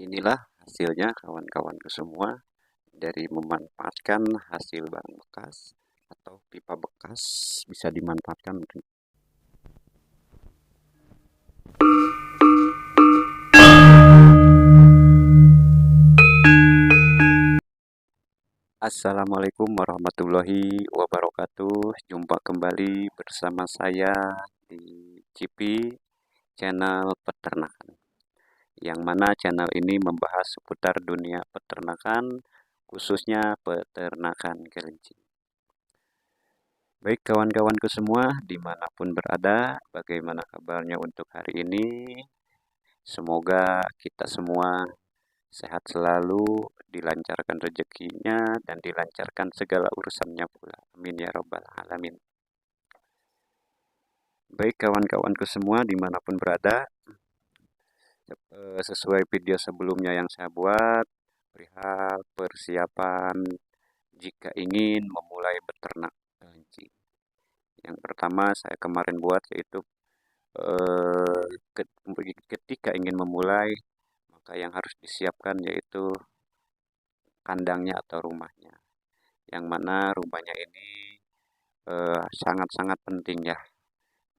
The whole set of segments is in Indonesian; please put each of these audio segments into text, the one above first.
Inilah hasilnya kawan-kawanku semua dari memanfaatkan hasil barang bekas atau pipa bekas bisa dimanfaatkan. Assalamualaikum warahmatullahi wabarakatuh. Jumpa kembali bersama saya di Cipi channel peternakan. Yang mana channel ini membahas seputar dunia peternakan, khususnya peternakan kelinci. Baik kawan-kawanku semua, dimanapun berada, bagaimana kabarnya untuk hari ini? Semoga kita semua sehat selalu, dilancarkan rezekinya, dan dilancarkan segala urusannya pula. Amin ya Rabbal Alamin. Baik kawan-kawanku semua, dimanapun berada, sesuai video sebelumnya yang saya buat, perihal persiapan jika ingin memulai beternak kelinci. Yang pertama saya kemarin buat yaitu ketika ingin memulai, maka yang harus disiapkan yaitu kandangnya atau rumahnya. Yang mana rumahnya ini sangat-sangat penting ya.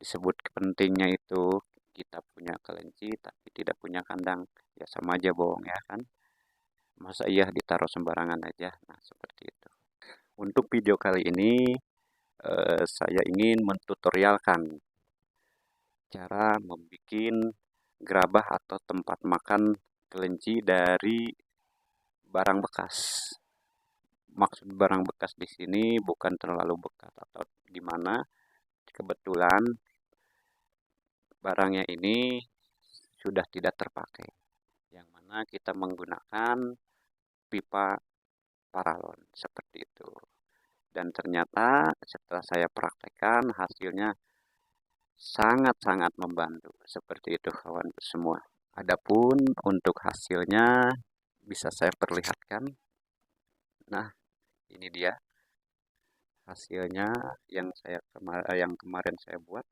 Disebut pentingnya itu kita punya kelinci tapi tidak punya kandang. Ya sama aja bohong ya kan. Masa iya ditaruh sembarangan aja. Nah seperti itu. Untuk video kali ini saya ingin mentutorialkan cara membuat gerabah atau tempat makan kelinci dari barang bekas. Maksud barang bekas di sini bukan terlalu bekas atau gimana. Kebetulan barangnya ini sudah tidak terpakai. Yang mana kita menggunakan pipa paralon seperti itu. Dan ternyata setelah saya praktekkan hasilnya sangat-sangat membantu. Seperti itu kawan semua. Adapun untuk hasilnya bisa saya perlihatkan. Nah, ini dia hasilnya yang kemarin saya buat.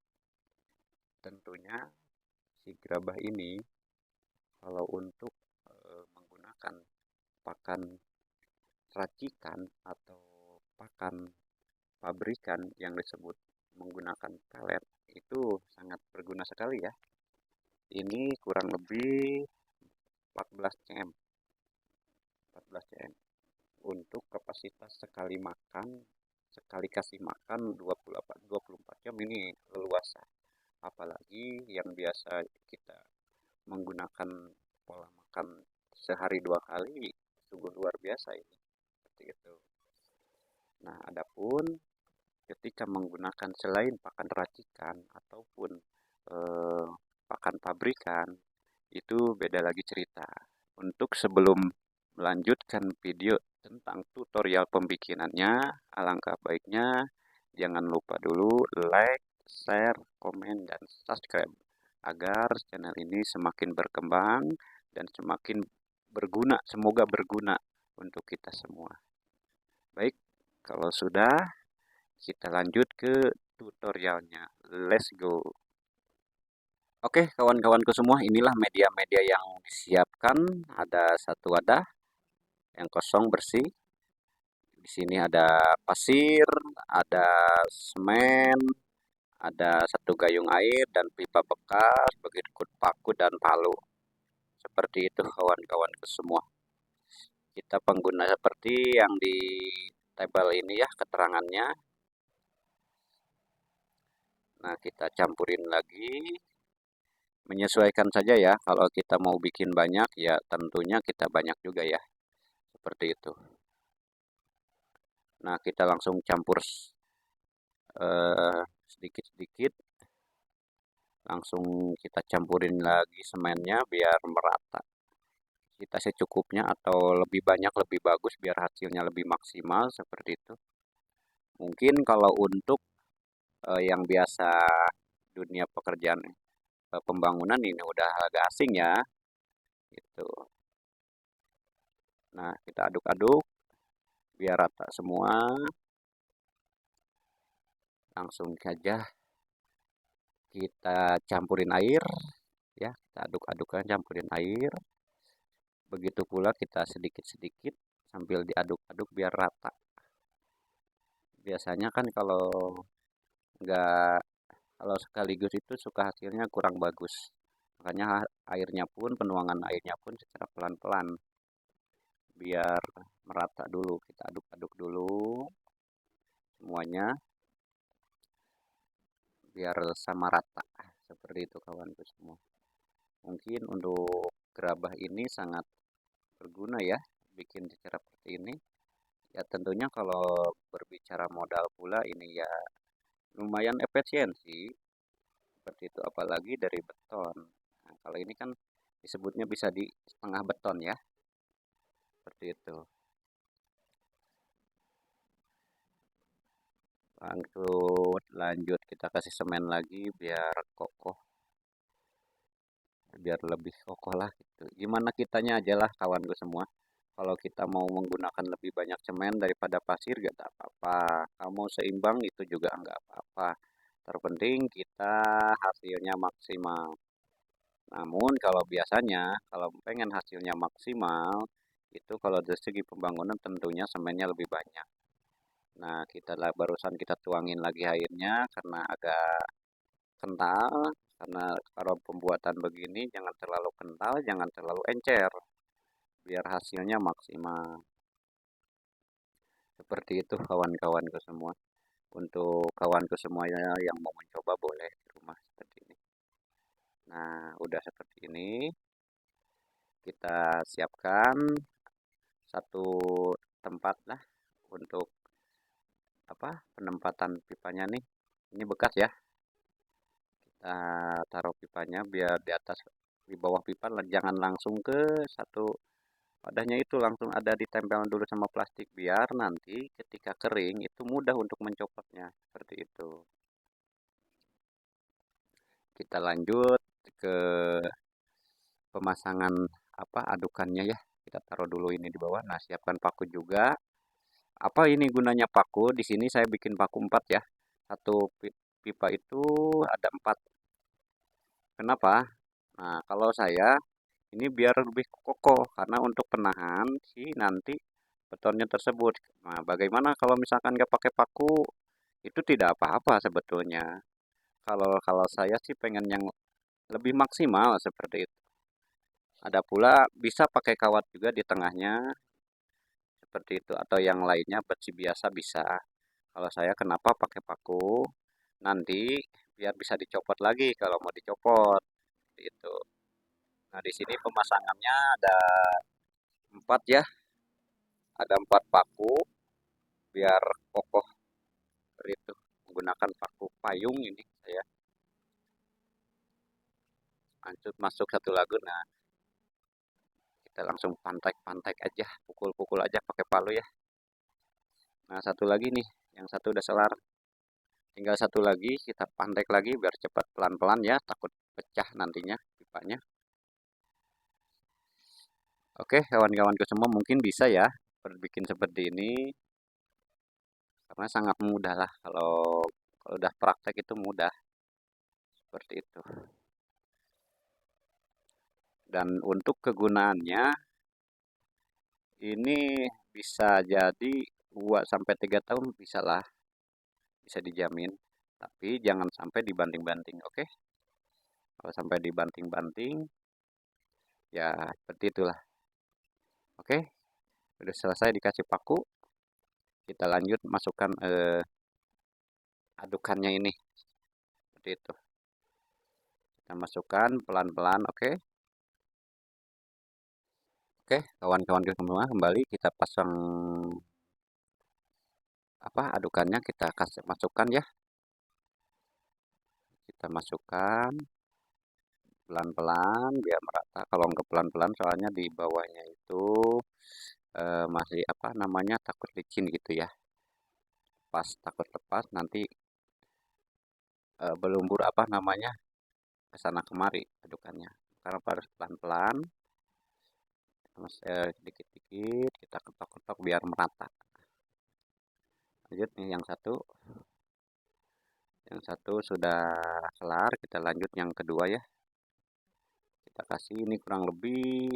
Tentunya si gerabah ini kalau untuk menggunakan pakan racikan atau pakan pabrikan yang disebut menggunakan pelet itu sangat berguna sekali ya. Ini kurang lebih 14 cm. 14 cm. Untuk kapasitas sekali kasih makan 24 jam ini leluasa. Apalagi yang biasa kita menggunakan pola makan sehari 2 kali, sungguh luar biasa ini. Seperti itu. Nah, adapun ketika menggunakan selain pakan racikan ataupun pakan pabrikan, itu beda lagi cerita. Untuk sebelum melanjutkan video tentang tutorial pembikinannya, alangkah baiknya jangan lupa dulu like, share, komen, dan subscribe agar channel ini semakin berkembang dan semakin berguna, semoga berguna untuk kita semua. Baik, kalau sudah kita lanjut ke tutorialnya. Let's go. Oke, kawan-kawanku semua, inilah media-media yang disiapkan. Ada satu wadah yang kosong bersih. Di sini ada pasir, ada semen, ada satu gayung air dan pipa bekas, begitu paku dan palu. Seperti itu kawan-kawanku semua. Kita pengguna seperti yang di tabel ini ya keterangannya. Nah, kita campurin lagi. Menyesuaikan saja ya, kalau kita mau bikin banyak ya tentunya kita banyak juga ya. Seperti itu. Nah, kita langsung campur sedikit-sedikit. Langsung kita campurin lagi semennya biar merata. Kita secukupnya atau lebih banyak lebih bagus biar hasilnya lebih maksimal seperti itu. Mungkin kalau untuk yang biasa dunia pekerjaan pembangunan ini udah agak asing ya. Gitu. Nah, kita aduk-aduk biar rata semua. Langsung saja kita campurin air ya, kita aduk-adukkan campurin air Begitu pula kita sedikit-sedikit sambil diaduk-aduk biar rata. Biasanya kan nggak kalau sekaligus itu suka hasilnya kurang bagus. Makanya airnya pun, penuangan airnya pun secara pelan-pelan. Biar merata dulu, kita aduk-aduk dulu semuanya biar sama rata. Seperti itu kawanku semua. Mungkin untuk gerabah ini sangat berguna ya, bikin secara seperti ini. Ya tentunya kalau berbicara modal pula ini ya lumayan efisiensi seperti itu, apalagi dari beton. Nah, kalau ini kan disebutnya bisa di setengah beton ya, seperti itu. Lanjut kita kasih semen lagi biar kokoh, biar lebih kokoh lah gitu. Gimana kitanya aja lah kawanku semua. Kalau kita mau menggunakan lebih banyak semen daripada pasir gak apa-apa. Kamu seimbang itu juga nggak apa-apa. Terpenting kita hasilnya maksimal. Namun kalau biasanya kalau pengen hasilnya maksimal itu kalau dari segi pembangunan tentunya semennya lebih banyak. Nah, barusan kita tuangin lagi airnya karena agak kental, karena kalau pembuatan begini jangan terlalu kental, jangan terlalu encer, biar hasilnya maksimal. Seperti itu kawan-kawanku semua. Untuk kawanku semuanya yang mau mencoba boleh di rumah seperti ini. Nah, udah seperti ini, kita siapkan satu tempat lah untuk penempatan pipanya nih. Ini bekas ya. Kita taruh pipanya biar di atas di bawah pipa jangan langsung ke satu wadahnya, itu langsung ada ditempel dulu sama plastik biar nanti ketika kering itu mudah untuk mencopotnya seperti itu. Kita lanjut ke pemasangan adukannya ya. Kita taruh dulu ini di bawah. Nah, siapkan paku juga. Apa ini gunanya paku? Di sini saya bikin paku 4 ya. Satu pipa itu ada 4. Kenapa? Nah, kalau saya ini biar lebih kokoh karena untuk penahan si nanti betonnya tersebut. Nah, bagaimana kalau misalkan nggak pakai paku? Itu tidak apa-apa sebetulnya. Kalau kalau saya sih pengen yang lebih maksimal seperti itu. Ada pula bisa pakai kawat juga di tengahnya seperti itu atau yang lainnya besi biasa bisa. Kalau saya kenapa pakai paku? Nanti biar bisa dicopot lagi kalau mau dicopot. Itu. Nah, di sini pemasangannya ada 4 ya. Ada 4 paku biar kokoh seperti itu. Menggunakan paku payung ini saya. Lanjut masuk satu lagu. Nah, kita langsung pantek-pantek aja, pukul-pukul aja pakai palu ya. Nah, satu lagi nih, yang satu udah selar. Tinggal satu lagi, kita pantek lagi biar cepat pelan-pelan ya, takut pecah nantinya pipanya. Oke, kawan-kawanku semua mungkin bisa ya bikin seperti ini karena sangat mudah lah kalau udah praktek itu mudah seperti itu. Dan untuk kegunaannya ini bisa jadi 2 sampai 3 tahun bisa lah, bisa dijamin. Tapi jangan sampai dibanting-banting, oke? Kalau sampai dibanting-banting ya seperti itulah. Oke, udah selesai dikasih paku, kita lanjut masukkan adukannya ini seperti itu. Kita masukkan pelan-pelan, oke? Oke, kawan-kawan semua kembali kita pasang adukannya, kita kasih masukkan ya. Kita masukkan pelan-pelan biar merata. Kalau nggak pelan-pelan soalnya di bawahnya itu masih takut licin gitu ya. Pas takut lepas nanti berlumpur ke sana kemari adukannya. Karena harus pelan-pelan, sedikit-sedikit kita ketok-ketok biar merata. Lanjut nih yang satu sudah kelar, kita lanjut yang kedua ya. Kita kasih ini kurang lebih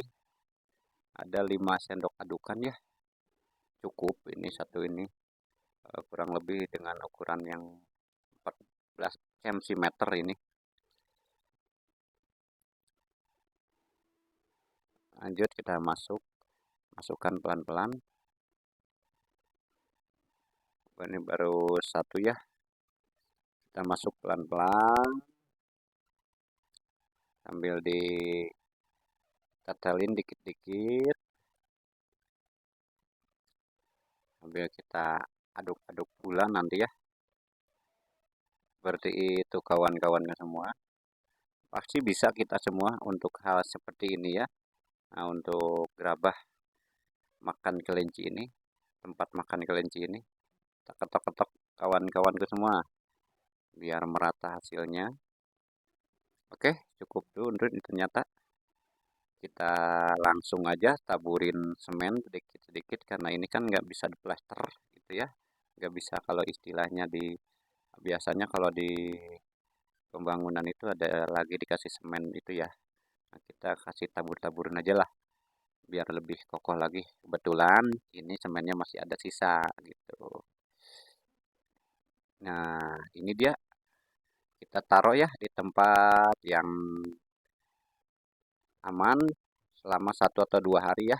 ada 5 sendok adukan ya, cukup ini satu ini. Kurang lebih dengan ukuran yang 14 cm ini. Lanjut kita masukkan pelan-pelan. Ini baru satu ya, kita masuk pelan-pelan sambil ditetelin dikit-dikit sambil kita aduk-aduk pula nanti ya. Seperti itu kawan-kawannya semua. Pasti bisa kita semua untuk hal seperti ini ya. Nah, untuk gerabah makan kelinci ini, tempat makan kelinci ini, kita ketok-ketok kawan-kawanku semua biar merata hasilnya. Oke, cukup dulu ternyata. Kita langsung aja taburin semen sedikit-sedikit karena ini kan nggak bisa diplester gitu ya. Nggak bisa kalau istilahnya biasanya kalau di pembangunan itu ada lagi dikasih semen itu ya. Nah, kita kasih tabur-taburin aja lah biar lebih kokoh lagi. Kebetulan ini semennya masih ada sisa gitu. Nah, ini dia kita taruh ya di tempat yang aman selama 1 atau 2 hari ya.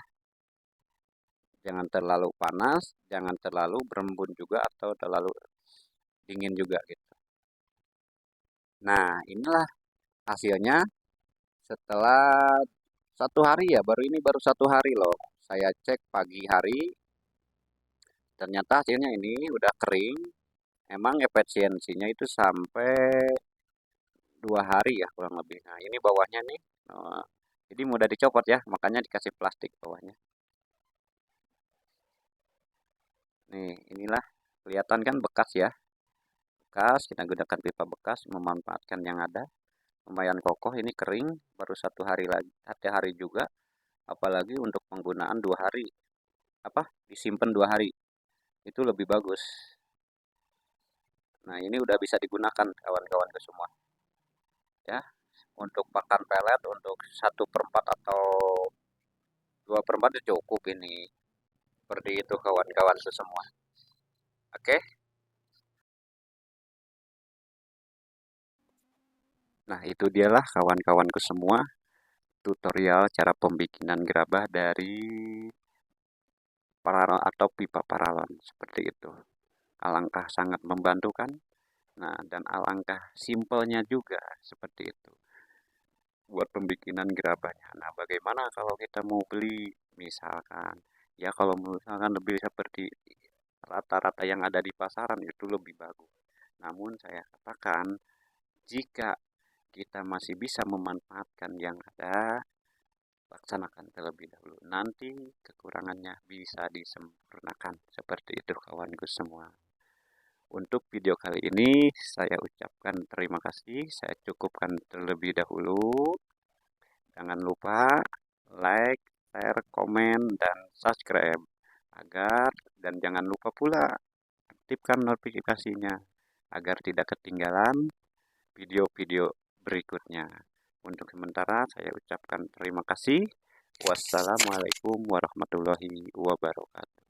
Jangan terlalu panas, jangan terlalu berembun juga atau terlalu dingin juga gitu. Nah, inilah hasilnya setelah 1 hari ya, baru 1 hari loh. Saya cek pagi hari, ternyata hasilnya ini udah kering. Emang efisiensinya itu sampai 2 hari ya kurang lebih. Nah, ini bawahnya nih, jadi mudah dicopot ya, makanya dikasih plastik bawahnya. Nih, inilah kelihatan kan bekas ya. Bekas, kita gunakan pipa bekas, memanfaatkan yang ada. Lumayan kokoh, ini kering, baru 1 hari lagi, 1 hari juga. Apalagi untuk penggunaan 2 hari, apa disimpan 2 hari, itu lebih bagus. Nah, ini udah bisa digunakan kawan-kawan ke semua. Ya, untuk pakan pelet, untuk 1/4 atau 2/4 itu cukup ini. Seperti itu kawan-kawan semua. Oke. Nah, itu dialah kawan-kawanku semua tutorial cara pembikinan gerabah dari paralon atau pipa paralon seperti itu. Alangkah sangat membantu kan? Nah, dan alangkah simpelnya juga seperti itu. Buat pembikinan gerabahnya. Nah, bagaimana kalau kita mau beli misalkan? Ya kalau misalkan lebih seperti rata-rata yang ada di pasaran itu lebih bagus. Namun saya katakan jika kita masih bisa memanfaatkan yang ada, laksanakan terlebih dahulu. Nanti kekurangannya bisa disempurnakan. Seperti itu kawanku semua. Untuk video kali ini saya ucapkan terima kasih. Saya cukupkan terlebih dahulu. Jangan lupa like, share, komen, dan subscribe. Dan jangan lupa pula aktifkan notifikasinya agar tidak ketinggalan video-video berikutnya. Untuk sementara saya ucapkan terima kasih. Wassalamualaikum warahmatullahi wabarakatuh.